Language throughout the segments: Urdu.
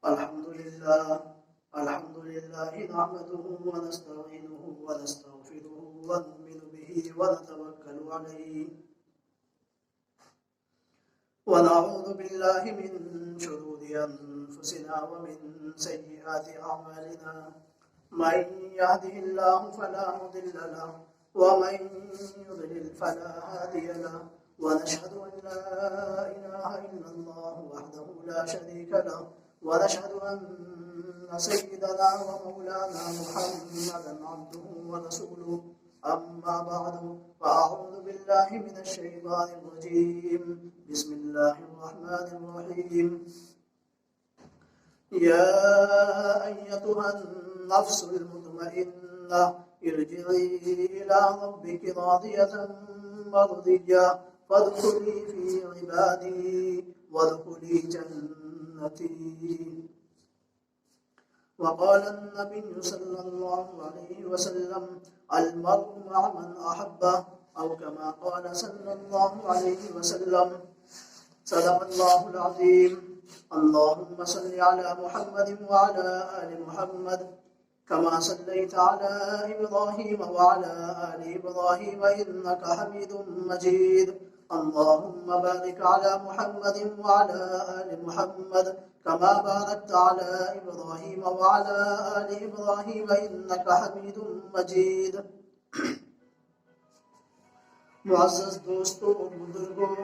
الحمد لله نحمده ونستعينه ونستغفره ونؤمن به ونتوكل عليه ونعوذ بالله من شرور أنفسنا ومن سيئات أعمالنا من يهده الله فلا مضل له ومن يضلل فلا هادي له ونشهد أن لا إله إلا الله وحده لا شريك له ونشهد أن سيدنا ومولانا محمدا عبده ورسوله أما بعد فأعوذ بالله من الشيطان الرجيم بسم الله الرحمن الرحيم يا أيتها النفس المطمئنة ارجعي إلى ربك راضية مرضية فادخلي في عبادي وادخلي جنتي. وقال النبي صلى الله عليه وسلم المرء مع من أحبه أو كما قال صلى الله عليه وسلم. صدق الله العظيم. اللهم صل على محمد وعلى آل محمد كما صليت على إبراهيم وعلى آل إبراهيم إنك حميد مجيد. اللهم بارك على محمد وعلى آل محمد كما باركت على إبراهيم وعلى آل إبراهيم إنك حميد مجيد. معزز دوستوں اور بزرگوں،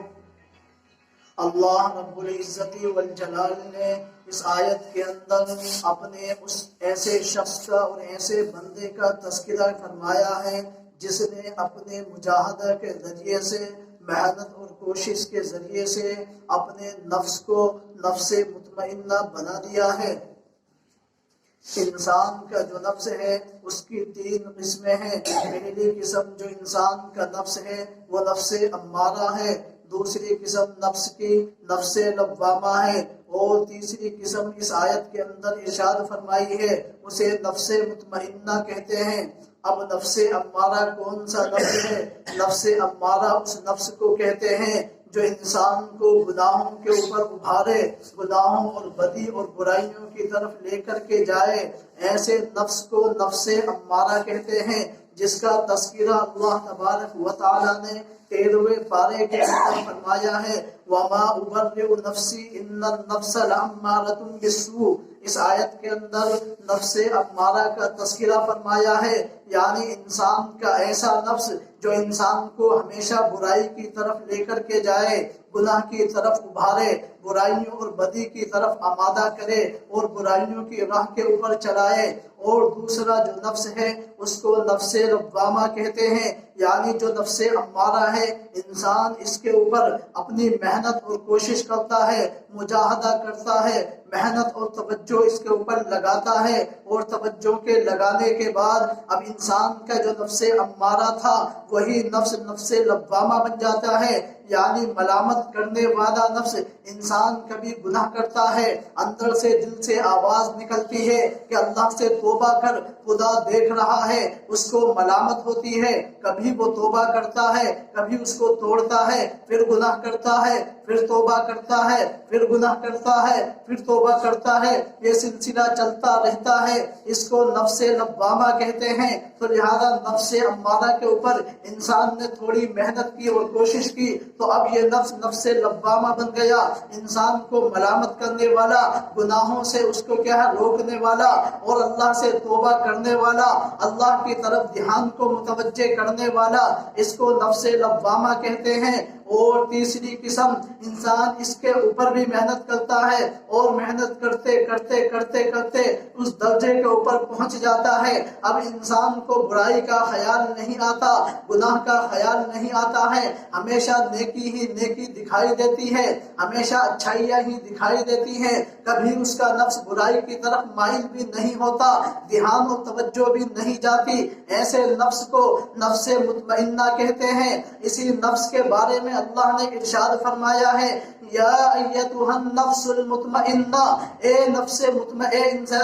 اللہ رب العزت والجلال نے اس آیت کے اندر اپنے اس ایسے شخص کا اور ایسے بندے کا تذکرہ فرمایا ہے جس نے اپنے مجاہدہ کے ذریعے سے، محنت اور کوشش کے ذریعے سے اپنے نفس کو نفس مطمئنہ بنا دیا ہے. انسان کا جو نفس ہے اس کی 3 قسمیں ہیں. پہلی قسم جو انسان کا نفس ہے وہ نفس امارہ ہے، دوسری قسم نفس کی نفس لوامہ ہے، اور تیسری قسم اس آیت کے اندر ارشاد فرمائی ہے اسے نفس مطمئنہ کہتے ہیں. اب نفس امارہ کون سا نفس ہے؟ نفس امارہ اس نفس کو کہتے ہیں جو انسان کو گناہوں کے اوپر ابھارے، گناہوں اور بدی اور برائیوں کی طرف لے کر کے جائے. ایسے نفس کو نفس امارہ کہتے ہیں جس کا تذکرہ اللہ تبارک و تعالی نے 13ویں پارے کے اندر فرمایا ہے وَمَا أُبَرِّئُ نَفْسِي إِنَّ النَّفْسَ لَأَمَّارَةٌ بِالسُّوءِ. اس آیت کے اندر نفس امارہ کا تذکرہ فرمایا ہے، یعنی انسان کا ایسا نفس جو انسان کو ہمیشہ برائی کی طرف لے کر کے جائے، گناہ کی طرف ابھارے، برائیوں اور بدی کی طرف آمادہ کرے اور برائیوں کی راہ کے اوپر چلائے. اور دوسرا جو نفس ہے اس کو نفس لوامہ کہتے ہیں، یعنی جو نفس امارہ ہے انسان اس کے اوپر اپنی محنت اور کوشش کرتا ہے، مجاہدہ کرتا ہے، محنت اور توجہ اس کے اوپر لگاتا ہے، اور توجہ کے لگانے کے بعد اب انسان کا جو نفس امارہ تھا وہی نفس لوامہ بن جاتا ہے، یعنی ملامت کرنے والا نفس. انسان کبھی گناہ کرتا ہے، اندر سے دل سے آواز نکلتی ہے کہ اللہ سے توبہ کر، خدا دیکھ رہا ہے، اس کو ملامت ہوتی ہے. کبھی وہ توبہ کرتا ہے، کبھی اس کو توڑتا ہے، پھر گناہ کرتا ہے، پھر توبہ کرتا ہے، پھر گناہ کرتا ہے، پھر توبہ کرتا ہے. یہ سلسلہ چلتا رہتا ہے. اس کو نفس لوامہ کہتے ہیں. تو لہذا نفس امارہ کے اوپر انسان نے تھوڑی محنت کی اور کوشش کی تو اب یہ نفس لوامہ بن گیا، انسان کو ملامت کرنے والا، گناہوں سے اس کو کیا ہے روکنے والا، اور اللہ سے توبہ کرنے والا، اللہ کی طرف دھیان کو متوجہ کرنے والا. اس کو نفس لوامہ کہتے ہیں. اور تیسری قسم انسان اس کے اوپر بھی محنت کرتا ہے اور محنت کرتے کرتے کرتے کرتے اس درجے کے اوپر پہنچ جاتا ہے. اب انسان کو برائی کا خیال نہیں آتا، گناہ کا خیال نہیں آتا ہے، ہمیشہ نیکی ہی نیکی دکھائی دیتی ہے، ہمیشہ اچھائیاں ہی دکھائی دیتی ہیں. کبھی اس کا نفس برائی کی طرف مائل بھی نہیں ہوتا، دھیان و توجہ بھی نہیں جاتی. ایسے نفس کو نفس مطمئنہ کہتے ہیں. اسی نفس کے بارے میں اللہ نے ارشاد فرمایا ہے یا ایتھا النفس المطمئنہ، اے نفس المطمئنہ،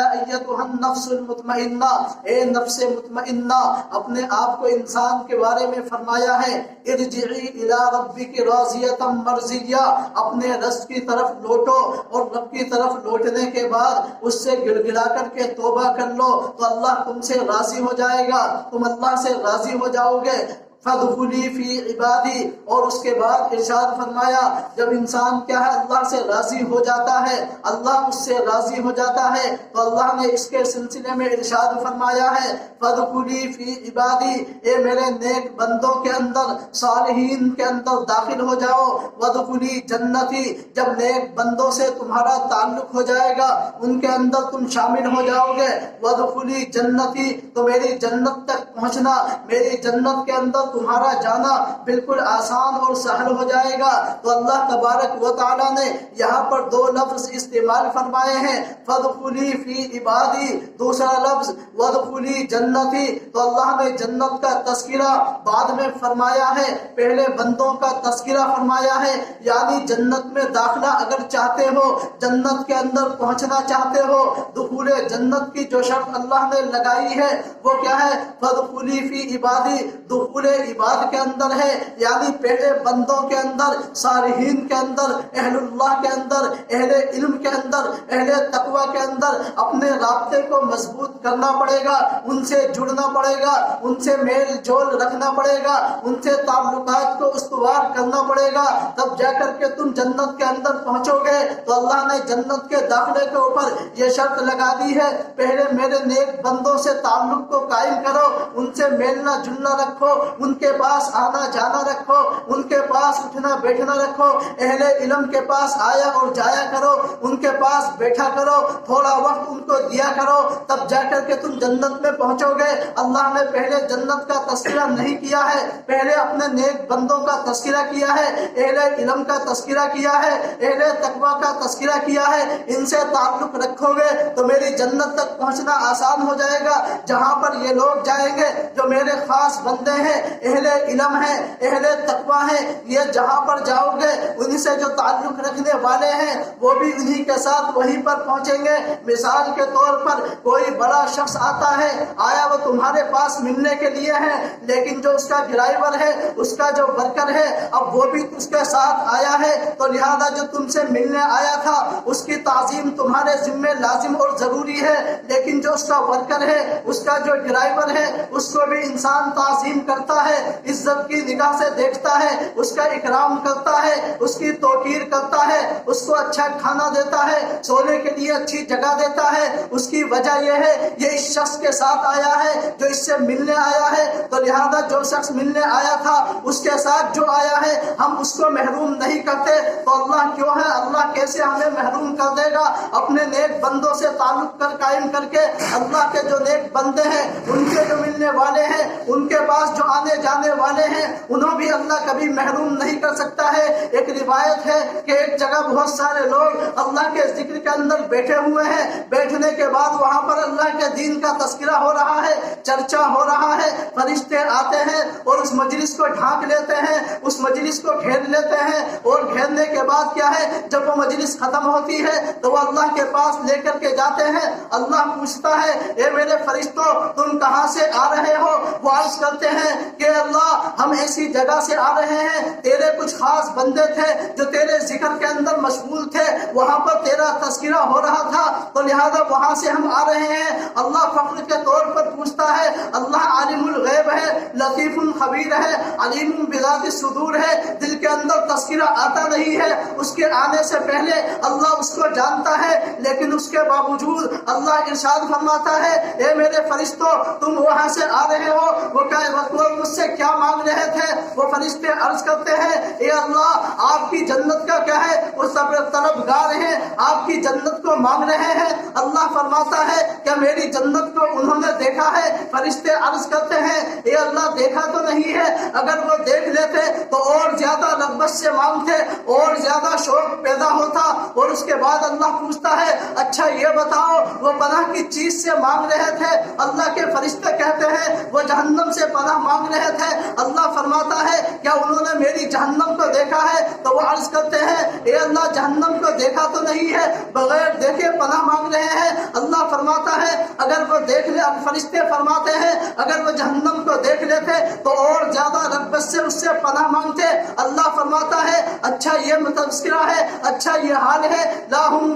اے نفس مطمئنہ، اپنے آپ کو انسان کے بارے میں فرمایا ہے ارجعی الی ربک راضیۃ مرضیہ، اپنے رب کی طرف لوٹو، اور رب کی طرف لوٹنے کے بعد اس سے گڑ گڑا کر کے توبہ کر لو تو اللہ تم سے راضی ہو جائے گا، تم اللہ سے راضی ہو جاؤ گے۔ فَادْخُلِي فِي عِبَادِي، اور اس کے بعد ارشاد فرمایا جب انسان کیا ہے اللہ سے راضی ہو جاتا ہے، اللہ اس سے راضی ہو جاتا ہے تو اللہ نے اس کے سلسلے میں ارشاد فرمایا ہے فَادْخُلِي فِي عِبَادِي، اے میرے نیک بندوں کے اندر، صالحین کے اندر داخل ہو جاؤ، وَادْخُلِي جنتی، جب نیک بندوں سے تمہارا تعلق ہو جائے گا، ان کے اندر تم شامل ہو جاؤ گے، وَادْخُلِي جنتی، تو میری جنت تک پہنچنا، میری جنت کے اندر تمہارا جانا بالکل آسان اور سہل ہو جائے گا۔ تو اللہ تبارک و تعالیٰ نے یہاں پر دو لفظ استعمال فرمائے ہیں، فَادْخُلِي فِي عِبَادِي، دوسرا لفظ وَادْخُلِي جنتی، تو اللہ نے جنت کا تذکرہ بعد میں فرمایا ہے، پہلے بندوں کا تذکرہ فرمایا ہے، یعنی جنت میں داخلہ اگر چاہتے ہو، جنت کے اندر پہنچنا چاہتے ہو، دخول جنت کی جو شرط اللہ نے لگائی ہے وہ کیا ہے؟ فَادْخُلِي فِي عِبَادِي، دخول عباد کے اندر ہے، یعنی پہلے بندوں کے اندر، صالحین کے اندر، اہل اللہ کے اندر، اہل علم کے اندر، اہل تقوی کے اندر اپنے رابطے کو مضبوط کرنا پڑے گا، ان سے جڑنا پڑے گا، ان سے میل جول رکھنا پڑے گا، ان سے تعلقات کو استوار کرنا پڑے گا، تب جا کر کے تم جنت کے اندر پہنچو گے۔ تو اللہ نے جنت کے داخلے کے اوپر یہ شرط لگا دی ہے پہلے میرے نیک بندوں سے تعلق کو قائم کرو، ان سے میلنا جلنا رکھو، ان کے پاس آنا جانا رکھو، ان کے پاس اٹھنا بیٹھنا رکھو، اہل علم کے پاس آیا اور جایا کرو، ان کے پاس بیٹھا کرو، تھوڑا وقت ان کو دیا کرو، تب جا کر کے تم جنت میں پہنچو گے۔ اللہ نے پہلے جنت کا تذکرہ نہیں کیا ہے، پہلے اپنے نیک بندوں کا تذکرہ کیا ہے، اہل علم کا تذکرہ کیا ہے، اہل تقوی کا تذکرہ کیا ہے، ان سے تعلق رکھو گے تو میری جنت تک پہنچنا آسان ہو جائے گا۔ جہاں پر یہ لوگ جائیں گے جو میرے خاص بندے ہیں، اہل علم ہیں، اہل تقوی ہیں، یہ جہاں پر جاؤ گے انہی سے جو تعلق رکھنے والے ہیں وہ بھی انہی کے ساتھ وہیں پر پہنچیں گے۔ مثال کے طور پر کوئی بڑا شخص آتا ہے، آیا وہ تمہارے پاس ملنے کے لیے ہے، لیکن جو اس کا ڈرائیور ہے، اس کا جو ورکر ہے، اب وہ بھی اس کے ساتھ آیا ہے، تو لہذا جو تم سے ملنے آیا تھا اس کی تعظیم تمہارے ذمہ لازم اور ضروری ہے، لیکن جو اس کا ورکر ہے، اس کا جو ڈرائیور ہے، اس کو بھی انسان تعظیم کرتا ہے، عزت کی نگاہ سے دیکھتا ہے، اس کا اکرام کرتا ہے، اس کی توقیر کرتا ہے، اس کو اچھا کھانا دیتا ہے، سونے کے لیے اچھی جگہ دیتا ہے۔ اس کی وجہ یہ ہے یہ اس شخص کے ساتھ آیا ہے جو اس سے ملنے آیا ہے، تو لہذا جو شخص ملنے آیا تھا اس کے ساتھ جو آیا ہے ہم اس کو محروم نہیں کرتے، تو اللہ کیوں ہے؟ اللہ کیسے ہمیں محروم کر دے گا؟ اپنے نیک بندوں سے تعلق قائم کر کے اللہ کے جو نیک بندے ہیں، ان کے جو ملنے والے ہیں، ان کے پاس جو آنے جانے والے ہیں، انہوں بھی اللہ کبھی محروم نہیں کر سکتا ہے۔ ایک روایت ہے کہ ایک جگہ بہت سارے لوگ اللہ کے ذکر کے اندر بیٹھے ہوئے ہیں، بیٹھنے کے بعد وہاں پر اللہ کے دین کا تذکرہ ہو رہا ہے، چرچا ہو رہا ہے، فرشتے آتے ہیں اور اس مجلس کو ڈھانک لیتے ہیں، اس مجلس کو گھیر لیتے ہیں، اور گھیرنے کے بعد کیا ہے جب وہ مجلس ختم ہوتی ہے تو وہ اللہ کے پاس لے کر کے جاتے ہیں۔ اللہ پوچھتا ہے اے میرے فرشتوں تم کہاں سے آ رہے ہو؟ وہ عرض کرتے ہیں کہ اللہ ہم ایسی جگہ سے آ رہے ہیں، تیرے کچھ خاص بندے تھے جو تیرے ذکر کے اندر مشغول تھے، وہاں پر تیرا تذکرہ ہو رہا تھا، تو لہذا وہاں سے ہم آ رہے ہیں۔ اللہ فخر کے طور پر پوچھتا ہے، اللہ عالم الغیب ہے، لطیف خبیر ہے، علیم بذات الصدور ہے، دل کے اندر تذکرہ آتا نہیں ہے، اس کے آنے سے پہلے اللہ اس کو جانتا ہے، لیکن اس کے باوجود اللہ ارشاد فرماتا ہے اے میرے فرشتوں تم وہاں سے آ رہے ہو، وہ مجھ سے کیا مانگ رہے تھے؟ وہ فرشتے عرض کرتے ہیں اے اللہ آپ کی جنت کا کیا ہے اس طلبگار ہیں، آپ کی جنت کو مانگ رہے ہیں۔ اللہ فرماتا ہے کہ میری جنت کو انہوں نے دیکھا ہے۔ فرشتے عرض کرتے ہیں اے اللہ دیکھا تو نہیں ہے، اگر وہ دیکھ لیتے تو اور زیادہ رغبت سے مانگتے، اور زیادہ شوق پیدا ہوتا۔ اور اس کے بعد اللہ پوچھتا ہے اچھا یہ بتاؤ وہ پناہ کس چیز سے مانگ رہے تھے؟ اللہ کے فرشتے کہتے ہیں وہ جہنم سے پناہ مانگ رہے تھے۔ اللہ فرماتا ہے کیا انہوں نے میری جہنم کو دیکھا ہے؟ تو وہ عرض کرتے ہیں اے اللہ جہنم کو دیکھا تو نہیں ہے، بغیر دیکھے پناہ مانگ رہے ہیں۔ اللہ فرماتا ہے اگر وہ دیکھ لے، فرشتے فرماتے ہیں اگر وہ جہنم کو دیکھ لیتے تو اور زیادہ رغبت سے اس سے پناہ مانگتے۔ اللہ فرماتا ہے اچھا یہ تذکرہ ہے، اچھا یہ حال ہے، لاہم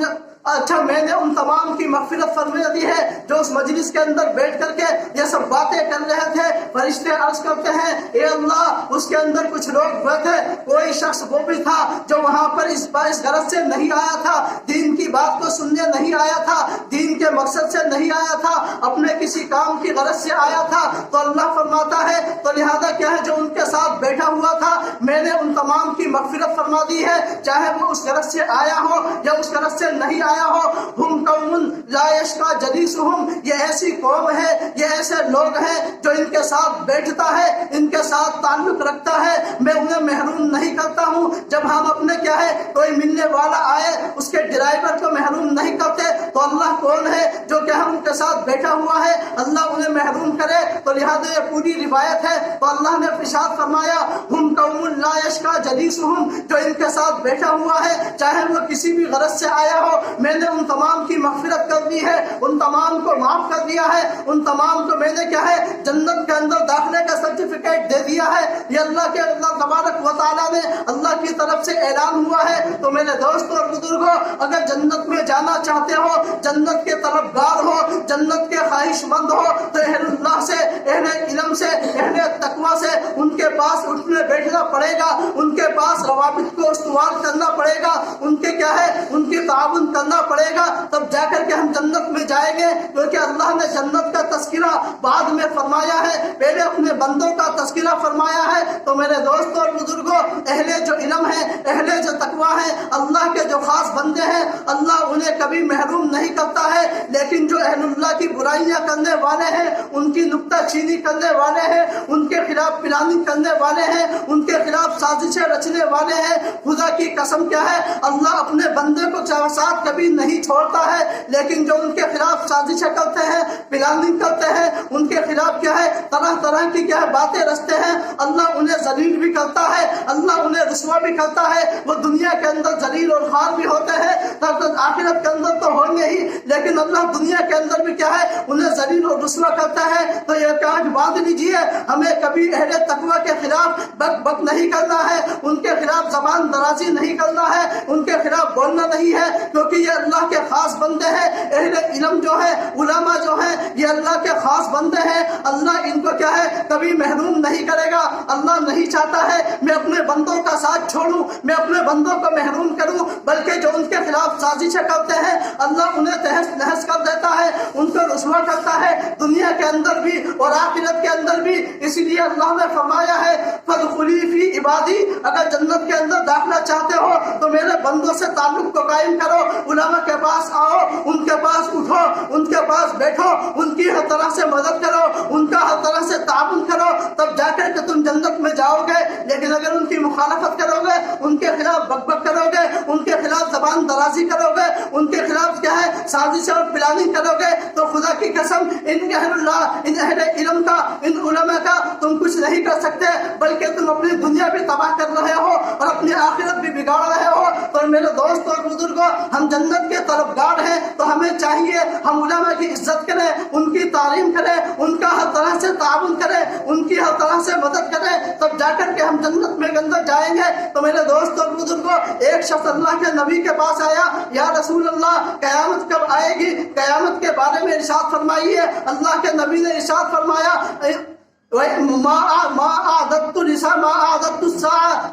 اچھا میں نے ان تمام کی مغفرت فرما دی ہے جو اس مجلس کے اندر بیٹھ کر کے یہ سب باتیں کر رہے تھے۔ فرشتے عرض کرتے ہیں اے اللہ اس کے اندر کچھ لوگ ہوئے تھے، کوئی شخص وہ بھی تھا جو وہاں پر اس غرض سے نہیں آیا تھا، دین کی بات کو سننے نہیں آیا تھا، دین کے مقصد سے نہیں آیا تھا، اپنے کسی کام کی غرض سے آیا تھا۔ تو اللہ فرماتا ہے تو لہذا کیا ہے جو ان کے ساتھ بیٹھا ہوا تھا میں نے ان تمام کی مغفرت فرما دی ہے، چاہے وہ اس غرض سے آیا ہو یا اس غرض سے نہیں آیا ہو۔ ہم قوم لا یشقی جلیسہم، یہ ایسی قوم ہے، یہ ایسے لوگ ہیں جو ان کے ساتھ بیٹھتا ہے، ان کے ساتھ تعلق رکھتا ہے، میں انہیں محروم نہیں کرتا ہوں۔ جب ہم اپنے کیا ہے کوئی ملنے والا آئے اس کے ڈرائیور کو محروم نہیں کرتے تو اللہ کون ہے جو کہ ہم ان کے ساتھ بیٹھا ہوا ہے اللہ انہیں محروم کرے؟ تو لہذا یہ پوری روایت ہے۔ تو اللہ نے ارشاد فرمایا ہم قوم لا یشقی جلیسہم، جو ان کے ساتھ بیٹھا ہوا ہے چاہے وہ کسی بھی غرض سے آیا ہو میں نے ان تمام کی مغفرت کر دی ہے، ان تمام کو معاف کر دیا ہے، ان تمام کو میں نے کیا ہے جنت کے اندر داخلے کا سرٹیفکیٹ دے دیا ہے۔ یہ اللہ کے اللہ تبارک و تعالیٰ نے اللہ کی طرف سے اعلان ہوا ہے۔ تو میرے دوستوں اور بزرگوں اگر جنت میں جانا چاہتے ہو، جنت کے طلبگار ہو، جنت کے خواہش مند ہو تو اہل اللہ سے، اہل علم سے، اہل تقویٰ سے ان کے پاس اٹھنے بیٹھنا پڑے گا، ان کے پاس روابط کو استوار کرنا پڑے گا، ان کے کیا ہے ان کی تعاون کرنا پڑے گا، تب جا کر کے ہم جنت میں جائیں گے۔ کیونکہ اللہ نے جنت کا تذکرہ بعد میں فرمایا ہے، پہلے اپنے بندوں کا تذکرہ فرمایا ہے۔ تو میرے دوستوں اور بزرگوں اہل جو علم ہے، اہل جو تقویٰ ہے، اللہ کے جو خاص بندے ہیں اللہ انہیں کبھی محروم نہیں کرتا ہے۔ لیکن جو اہل اللہ کی برائیاں کرنے والے ہیں، ان کی نکتہ چینی کرنے والے ہیں، ان کے خلاف پلاننگ کرنے والے ہیں، ان کے خلاف سازشیں رچنے والے ہیں، خدا کی قسم کیا ہے اللہ اپنے بندے کو ساتھ کبھی نہیں چھوڑتا ہے۔ لیکن جو ان کے خلاف سازشیں کرتے ہیں، پلاننگ کرتے ہیں، ان کے خلاف کیا ہے طرح طرح کی کیا ہے باتیں رچتے ہیں، اللہ انہیں ذلیل بھی کرتا ہے، اللہ انہیں رسوا بھی کرتا ہے۔ وہ دنیا کے اندر ذلیل اور خوار بھی ہوتے ہیں، تب آخرت کے اندر تو ہوں گے ہی، لیکن اللہ دنیا کے اندر بھی کیا ہے انہیں ذلیل اور رسوا کرتا ہے۔ تو یہ کاج باندھ لیجیے ہمیں کبھی اہل تقویٰ کے خلاف بک بک نہیں کرنا ہے، ان کے خلاف زبان درازی نہیں کرنا ہے، ان کے خلاف بولنا نہیں ہے، کیونکہ یہ اللہ کے خاص بندے ہیں۔ اہل علم جو ہے، علماء جو ہیں، یہ اللہ کے خاص بندے ہیں، اللہ ان کو کیا ہے کبھی محروم نہیں کرے گا۔ اللہ نہیں چاہتا ہے میں اپنے بندوں کا ساتھ چھوڑوں، میں اپنے بندوں کو محروم کروں، بلکہ جو ان کے خلاف سازشیں کرتے ہیں اللہ انہیں تہس نہس کر دیتا ہے، ان کو رسوا کرتا ہے دنیا کے اندر بھی اور آخرت کے اندر بھی۔ اسی لیے اللہ نے فرمایا ہے فادخلی فی عبادی، اگر جنت کے اندر داخلہ چاہتے ہو تو میرے بندوں سے تعلق کو قائم کرو، علماء کے پاس آؤ، ان کے پاس اٹھو، ان کے پاس بیٹھو، ان کی ہر طرح سے مدد کرو، ان کا ہر طرح سے تعاون کرو، تب جا کر کے تم جنت میں جاؤ گے۔ لیکن اگر ان کی مخالفت کرو گے، ان کے خلاف بک بک کرو گے، ان کے خلاف زبان درازی کرو گے، ان کے خلاف کیا ہے سازش اور پلاننگ کرو گے، تو خدا کی قسم ان اہل اللہ، ان اہل علم کا، ان علماء کا تم کچھ نہیں کر سکتے، بلکہ تم اپنی دنیا بھی تباہ کر رہے ہو اور اپنی آخرت بھی بگاڑ رہے ہو۔ تو میرے دوست اور بزرگوں ہم جنت کے طلبگار ہیں تو ہمیں چاہیے ہم علماء کی عزت کریں، ان کی تعظیم کریں، ان کا ہر طرح سے تعاون کریں، ان کی ہر طرح سے مدد کریں، تب جا کر کے ہم جنت میں اندر جائیں گے۔ تو میرے دوست اور بزرگوں ایک شخص اللہ کے نبی کے پاس آیا، یا رسول اللہ قیامت کب آئے گی؟ قیامت کے بارے میں ارشاد فرمائیے۔ اللہ کے نبی نے ارشاد فرمایا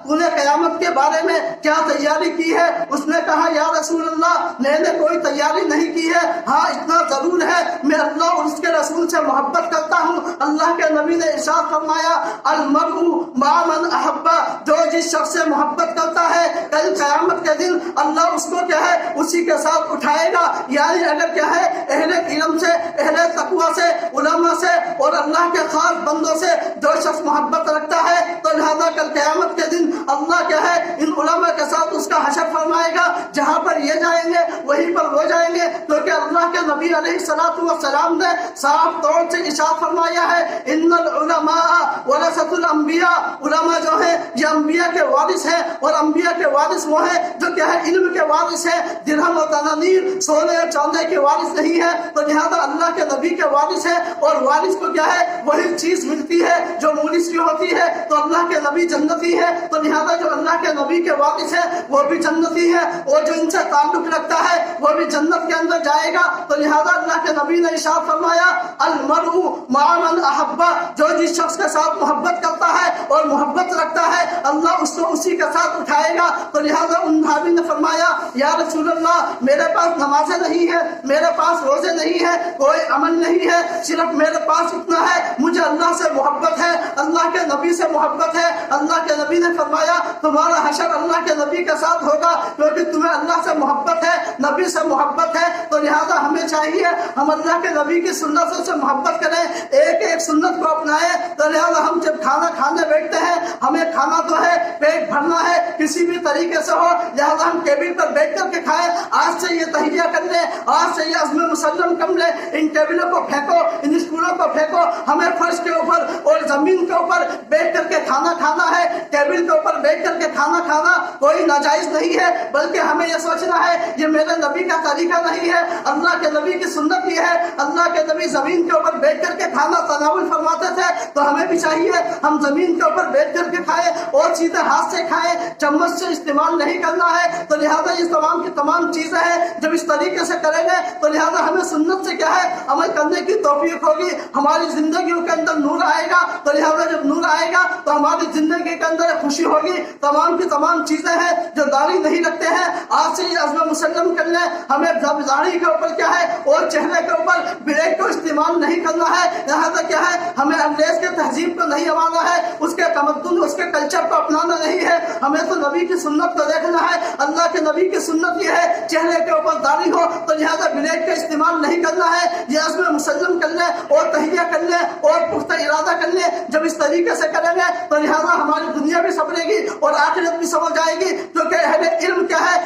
تو نے قیامت کے بارے میں کیا تیاری کی ہے؟ اس نے کہا یا رسول اللہ میں نے کوئی تیاری نہیں کی ہے، ہاں اتنا ضرور ہے میں اللہ اور اس کے رسول سے محبت کرتا ہوں۔ اللہ کے نبی نے ارشاد فرمایا المرء مع من احب، جو جس شخص سے محبت کرتا ہے کل قیامت کے دن اللہ اس کو کیا ہے اسی کے ساتھ اٹھائے گا۔ یعنی اگر کیا ہے اہل علم سے، اہل تقوی سے، علماء سے اور اللہ کے خاص بندوں سے جو شخص محبت رکھتا ہے تو لہذا کل قیامت کے دن اللہ کیا ہے ان علماء کے ساتھ اس کا حشر فرمائے گا، جہاں پر یہ جائیں گے وہیں پر وہ جائیں گے، کیونکہ اللہ کے نبی علیہ السلام نے صاف طور سے ارشاد فرمایا ہے ان العلماء ورثۃ الانبیاء، علماء جو ہیں یہ انبیاء کے وارث ہیں، اور انبیاء کے وارث وہ ہیں جو کیا ہے علم کے وارث ہیں، درہم و دنانیر سونے اور چاندی کے وارث نہیں ہے۔ تو لہذا اللہ کے نبی کے وارث ہیں، اور وارث کو کیا ہے وہی چیز ملتی ہے جو مورث کی ہوتی ہے۔ تو اللہ کے نبی جنتی ہے، تو لہذا جو اللہ کے نبی کے وارث ہے وہ بھی جنتی ہے، اور جو ان سے تعلق رکھتا ہے وہ بھی جنت کے اندر جائے گا۔ تو لہذا اللہ کے نبی نے ارشاد فرمایا المرء مع من احب، جو جس شخص کے ساتھ محبت کرتا ہے اور محبت رکھتا ہے اللہ اس کو اسی کے ساتھ اٹھائے گا۔ تو لہذا ان بھائی نے فرمایا یا رسول اللہ میرے پاس نمازیں نہیں ہے، میرے پاس روزے نہیں ہے، کوئی عمل نہیں ہے، صرف میرے پاس اتنا ہے مجھے اللہ سے محبت ہے، اللہ کے نبی سے محبت ہے۔ اللہ کے نبی نے فرمایا تمہارا حشر اللہ کے نبی کے ساتھ ہوگا، کیونکہ تمہیں اللہ سے محبت ہے، نبی سے محبت ہے۔ تو لہذا ہمیں چاہیے ہم اللہ کے نبی کی سنتوں سے محبت کریں، ایک ایک سنت کو اپنائیں۔ تو لہذا ہم جب کھانا کھانے بیٹھتے ہیں ہمیں کھانا تو ہے پیٹ بھرنا ہے کسی بھی طریقے سے ہو، لہذا ہم ٹیبل پر بیٹھ کر کے کھائیں۔ آج سے یہ تہیہ کر لیں، آج سے یہ عزم مسلم کر لیں، ان ٹیبلوں کو پھینکو، ان اسکولوں کو پھینکو، ہمیں فرش کے اوپر اور زمین کے اوپر بیٹھ کر کے کھانا کھانا ہے۔ ٹیبل کے اوپر بیٹھ کر کے کھانا کھانا کوئی ناجائز نہیں ہے، بلکہ ہمیں یہ سوچنا ہے یہ میرے نبی کا طریقہ نہیں ہے، اللہ کے نبی کی سنت یہ ہے۔ اللہ کے نبی زمین کے اوپر بیٹھ کر کے کھانا تناول فرماتے تھے، تو ہمیں بھی چاہیے ہم زمین کے اوپر بیٹھ کر کے کھائیں اور سیدھے ہاتھ سے کھائیں، چمچ سے استعمال نہیں کرنا ہے۔ تو لہذا یہ تمام کی تمام چیزیں ہیں جب اس طریقے سے کریں گے تو لہذا ہمیں سنت سے کیا ہے عمل کرنے کی توفیق ہوگی، ہماری زندگیوں کے اندر نور آئے گا۔ تو لہذا جب نور آئے گا تو ہماری زندگی کے اندر خوشی ہوگی۔ تمام کی تمام چیزیں ہیں جو داڑھی نہیں رکھتے ہیں آج سے یہ عزم مسلم کر لیں، ہمیں داڑھی کے اوپر کیا ہے اور چہرے کے اوپر بلیک کو استعمال نہیں کرنا ہے۔ لہذا کیا ہے ہمیں انگریز کے تہذیب کو نہیں اپنانا ہے، اس کے تمدن اس کے کلچر کو اپنانا نہیں ہے، ہمیں تو نبی کی سنت کو دیکھنا ہے۔ اللہ کے نبی کی سنت یہ ہے چہرے کے اوپر داڑھی ہو تو لہذا بلیک کا استعمال نہیں کرنا ہے، یہ عزم مسلم کر لیں اور تہیہ کر لیں اور پختہ ارادہ کر لیں۔ جب اس طریقے سے کریں گے تو لہذا ہماری دنیا بھی سنورے گی اور آخرت بھی سمجھ جائے گی، کیونکہ اہل علم کیا ہے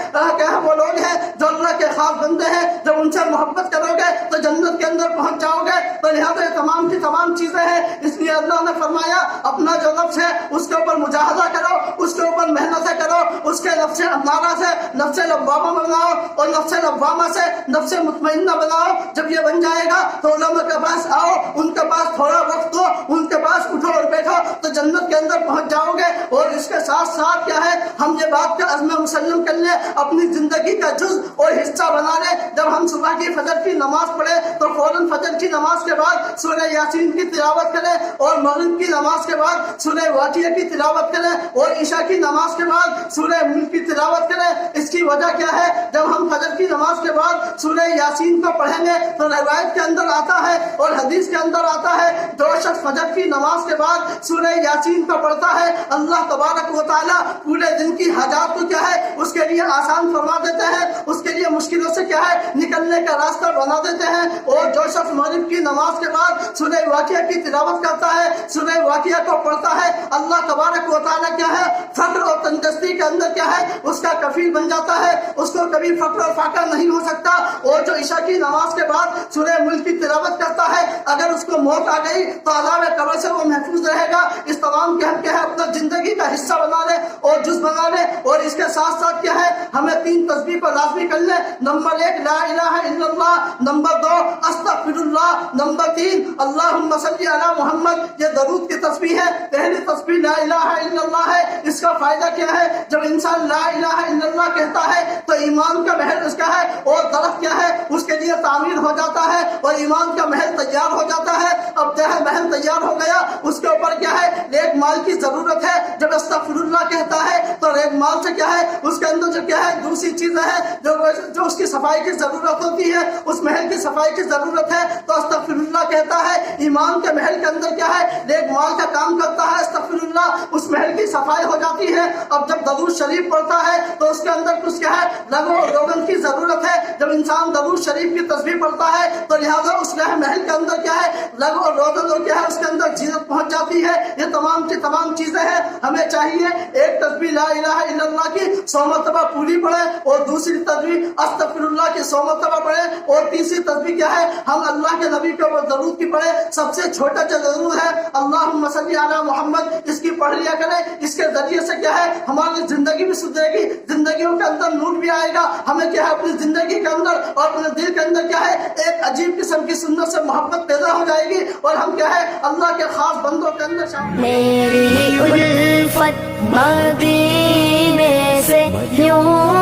وہ لوگ ہیں جو اللہ کے خاص بندے ہیں، جب ان سے محبت کرو گے تو جنت کے اندر پہنچ جاؤ گے۔ تو لہذا یہ تمام کی تمام چیزیں ہیں، اس لیے اللہ نے فرمایا اپنا جو نفس ہے اس کے اوپر مجاہدہ کرو، اس کے اوپر محنتیں کرو، اس کے نفس امارہ سے نفس لوامہ بناؤ اور نفس لوامہ سے نفس مطمئنہ بناؤ۔ جب یہ بن جائے گا تو علماء کے پاس آؤ، ان کے پاس تھوڑا وقت دو، ان کے پاس اٹھو اور بیٹھو تو جنت کے اندر پہنچ جاؤ گے۔ اور اس کے ساتھ ساتھ کیا ہے ہم یہ بات کا عزم مسلم کر لیں، اپنی زندگی کا جز اور حصہ بنا لیں۔ جب ہم صبح کی فجر کی نماز پڑھیں تو فوراً فجر کی نماز کے بعد سورہ یاسین کی تلاوت کریں، اور مغرب کی نماز کے بعد سورہ واقعہ کی تلاوت کریں، اور عشاء کی نماز کے بعد سورہ ملک کی تلاوت کریں۔ اس کی وجہ کیا ہے جب ہم فجر کی نماز کے بعد سورہ یاسین کو پڑھیں گے تو روایت کے اندر آتا ہے اور حدیث کے اندر آتا ہے جو شخص فجر کی نماز کے بعد سورہ یاسین کو پڑھتا ہے اللہ تبارک و تعالیٰ پورے دن کی حاجات کو کیا ہے اس کے لیے آسان فرما دیتے ہیں، اس کے لیے مشکلوں سے کیا ہے نکلنے کا راستہ بنا دیتے ہیں۔ اور جو شخص مغرب کی نماز کے بعد سورہ واقعہ کی تلاوت کرتا ہے، سورہ واقعہ کو پڑھتا ہے، اللہ تبارک و تعالیٰ کیا ہے فقر اور تندرستی کے اندر کیا ہے اس کا کفیل بن جاتا ہے، اس کو کبھی فقر اور فاقہ نہیں ہو سکتا۔ اور جو عشاء کی نماز کے بعد سورہ ملک کی تلاوت کرتا ہے اگر اس کو موت آ گئی تو عذاب قبر سے وہ محفوظ رہے گا۔ اس تمام کے ہم کیا ہے اپنا زندگی کا حصہ بنا لیں اور جز بنا لیں۔ اور اس کے ساتھ ساتھ کیا ہے ہمیں 3 تسبیح کو لازمی کر لیں۔ نمبر 1 لا الہ الا اللہ، نمبر 2 استغفر اللہ، نمبر 3 اللہم صلی علی محمد، یہ درود کی تسبیح ہے. پہلی تسبیح لا الہ الا اللہ ہے. اس کا فائدہ کیا ہے؟ جب انسان لا الہ الا اللہ کہتا ہے تو ایمان کا محل اس کا ہے، اور درخت کیا ہے اس کے لیے تعمیر ہو جاتا ہے اور ایمان کا محل تیار ہو جاتا ہے. اب جو ہے محل تیار ہو گیا، اس کے اوپر کیا ہے نیک مال کی ضرورت ہے. جب استغفر اللہ کہتا ہے تو نیک مال سے کیا ہے اس کے اندر جو کیا ہے دوسری چیزیں ہیں جو اس کی صفائی کی ضرورت ہوتی ہے، اس محل کی صفائی کی ضرورت ہے تو استغفر اللہ کہتا ہے. ایمان کے محل کے اندر کیا ہے نیک مال کا کام کرتا ہے استغفر اللہ، اس محل کی صفائی ہو جاتی ہے. اب جب درود شریف پڑھتا ہے تو اس کے اندر کچھ کیا ہے لغو اور روغن کی ضرورت ہے. جب انسان درود شریف کی تسبیح پڑھتا ہے تو لہٰذا اس محل کے اندر کیا ہے لغو اور روغن اور کیا ہے اس کے اندر زینت پہنچ جاتی ہے. یہ تمام کی تمام چیزیں ہیں. ہمیں چاہیے ایک تسبیح لا الہ الا اللہ کی 100 مرتبہ پوری پڑھے، اور دوسری تسبیح استغفر اللہ کی 100 مرتبہ پڑھے، اور تیسری تسبیح کیا ہے ہم اللہ کے نبی کے اوپر درود کی پڑھے. سب سے چھوٹا جو درود ہے اللہم صلی علی محمد، اس کی پڑھ لیا کریں. اس کے ذریعے سے کیا ہے ہماری زندگی بھی سدھرے گی، زندگیوں کے اندر نور بھی آئے گا. ہمیں کیا ہے اپنی زندگی کے اندر اور اپنے دل کے اندر کیا ہے ایک عجیب قسم کی سنت سے محبت پیدا ہو جائے گی، اور ہم کیا ہے اللہ کے خاص بندوں کے اندر شامل. میری الفت مدینے سے یوں